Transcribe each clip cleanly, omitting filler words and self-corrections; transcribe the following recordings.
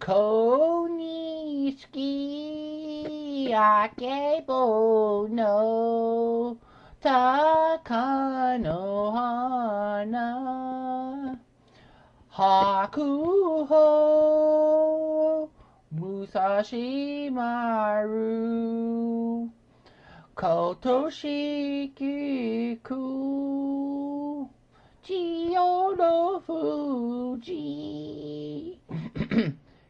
Konishiki akebo no takano hana hakuho musashi maru kotoshiki ku Chiyo no Fuji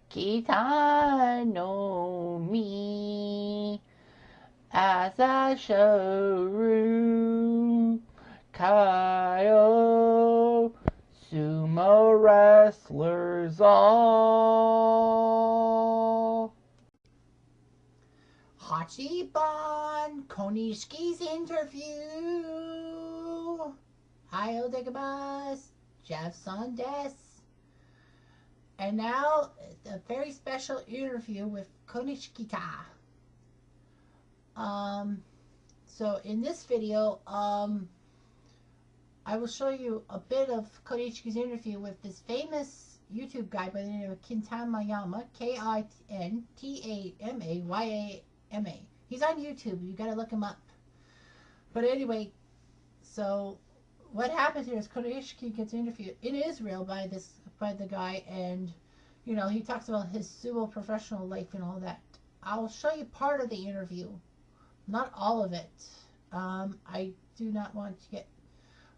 Kita no Mi Asashoru Kaio Sumo Wrestlers all Hachiban Konishiki's interview Hayo Degabas, Jeff Sondes. And now, a very special interview with Konishiki. So in this video, I will show you a bit of Konishiki's interview with this famous YouTube guy by the name of Kintamayama, Kintamayama. He's on YouTube, you gotta look him up. But anyway, so what happens here is Konishiki gets interviewed in Israel by the guy, and you know, he talks about his sumo professional life and all that. I'll show you part of the interview, not all of it. I do not want to get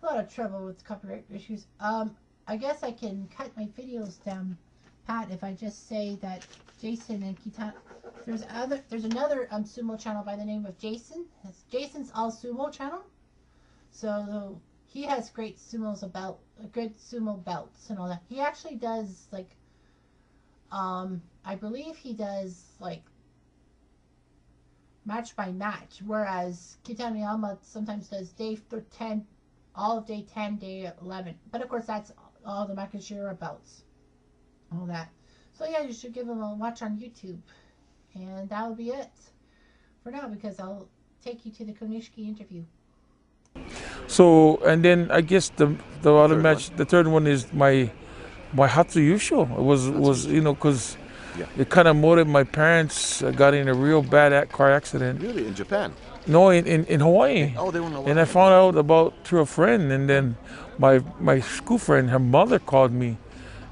a lot of trouble with copyright issues. I guess I can cut my videos down pat if I just say that Jason and Kita. There's another sumo channel by the name of Jason. It's Jason's All Sumo channel. So he has great good sumo belts and all that. He actually does like, I believe he does like match by match, whereas Kintamayama sometimes does day 10, all of day 10, day 11. But of course, that's all the Makashira belts, all that. So yeah, you should give him a watch on YouTube, and that'll be it for now because I'll take you to the Konishiki interview. So, and then I guess the other match, the third one is my Hatsuyusho. It was you know, because it kind of motivated my parents. Got in a real bad car accident. Really? In Japan? No, in Hawaii. Oh, they were in Hawaii. And I found out through a friend, and then my school friend, her mother called me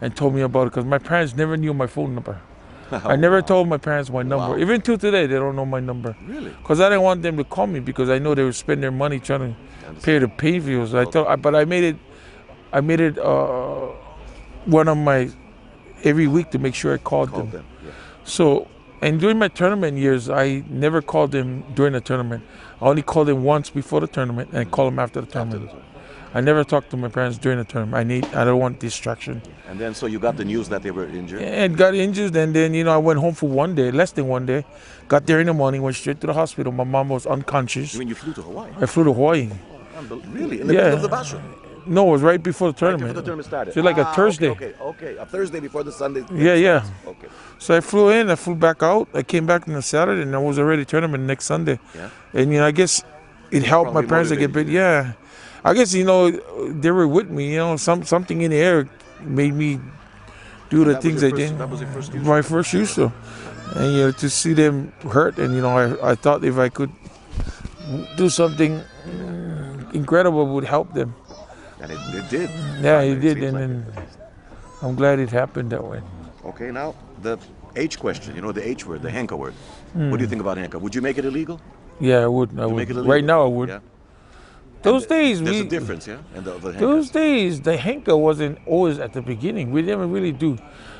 and told me about it because my parents never knew my phone number. I never told my parents my number. Wow. Even till today, they don't know my number. Really? Because I didn't want them to call me because I know they would spend their money trying to pay the pay views. But I made it one of my every week to make sure I called them. Yeah. So, and during my tournament years, I never called them during the tournament. I only called them once before the tournament and called them after the tournament. I never talked to my parents during the tournament. I don't want distraction. And then so you got the news that they were injured? And got injured, and then, you know, I went home for one day, less than one day. Got there in the morning, went straight to the hospital. My mom was unconscious. You mean you flew to Hawaii? I flew to Hawaii. Really? In the middle of the basho? No, it was right before the tournament. Right before the tournament started. So like a Thursday. Okay. A Thursday before the Sunday. Yeah. Okay. So I flew in, I flew back out. I came back on the Saturday, and I was already tournament next Sunday. Yeah. And, you know, I guess it helped my parents to get big. Yeah. I guess, you know, they were with me, you know, something in the air made me do the things I did. That was your first My first Yuso. And, you know, to see them hurt, and, you know, I thought if I could do something incredible would help them. And it did. Yeah, it did, and then I'm glad it happened that way. Okay, now the H question, you know, the H word, the henka word. What do you think about henka? Would you make it illegal? Yeah, I would. Make it illegal? Right now I would. Yeah. Those days, there's a difference, yeah? And the those days, the henka wasn't always at the beginning. We didn't really do.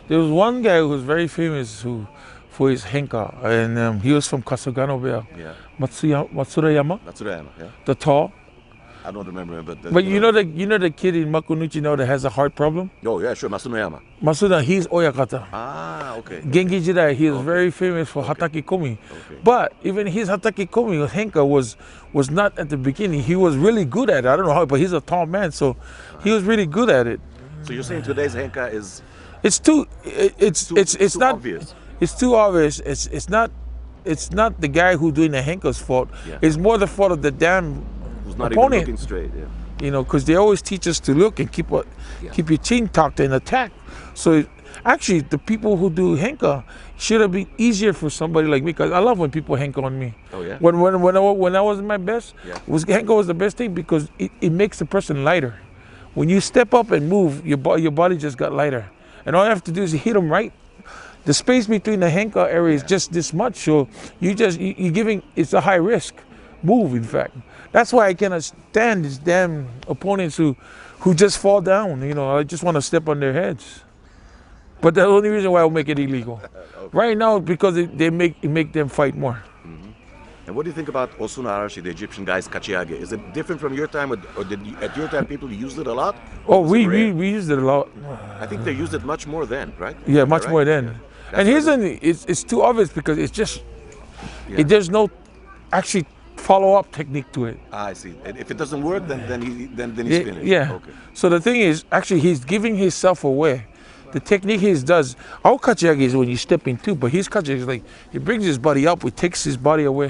There was one guy who was very famous for his henka, and he was from Kasugano Bay. Yeah. Matsurayama, yeah. the tall. I don't remember him, but you know the kid in Makunuchi now that has a heart problem? Oh, yeah, sure, Masunoyama. Masuda, he's Oyakata. Ah, okay. Genki Jidai, he was very famous for Hataki Komi. Okay. But even his Hataki Komi, henka, was not at the beginning. He was really good at it. I don't know how, but he's a tall man, so he was really good at it. So you're saying today's henka is... It's too not obvious. It's too obvious. It's not the guy who doing the henka's fault. Yeah. It's more the fault of the damn Who's not opponent. even looking straight, yeah. You know, because they always teach us to look and keep your chin tucked and attack. So actually, the people who do henka should have been easier for somebody like me, because I love when people henka on me. Oh yeah. When I was at my best, henka was the best thing because it makes the person lighter. When you step up and move, your body just got lighter, and all you have to do is hit them right. The space between the henka area is just this much, so you're giving, it's a high risk move. In fact, that's why I cannot stand these damn opponents who just fall down. You know, I just want to step on their heads. But the only reason why I'll make it illegal right now is because they make them fight more. And what do you think about Osuna Arashi, the Egyptian guy's kachiage? Is it different from your time, or at your time people used it a lot? Oh, we used it a lot. I think they used it much more then, right? Yeah, much more then. And it's too obvious because it's just there's no actually follow-up technique to it. I see. And if it doesn't work, then he's finished. Yeah. Okay. So the thing is, actually, he's giving himself away. The technique he does, our kachiage is when you step in too, but his kachiage is like, he brings his body up, he takes his body away.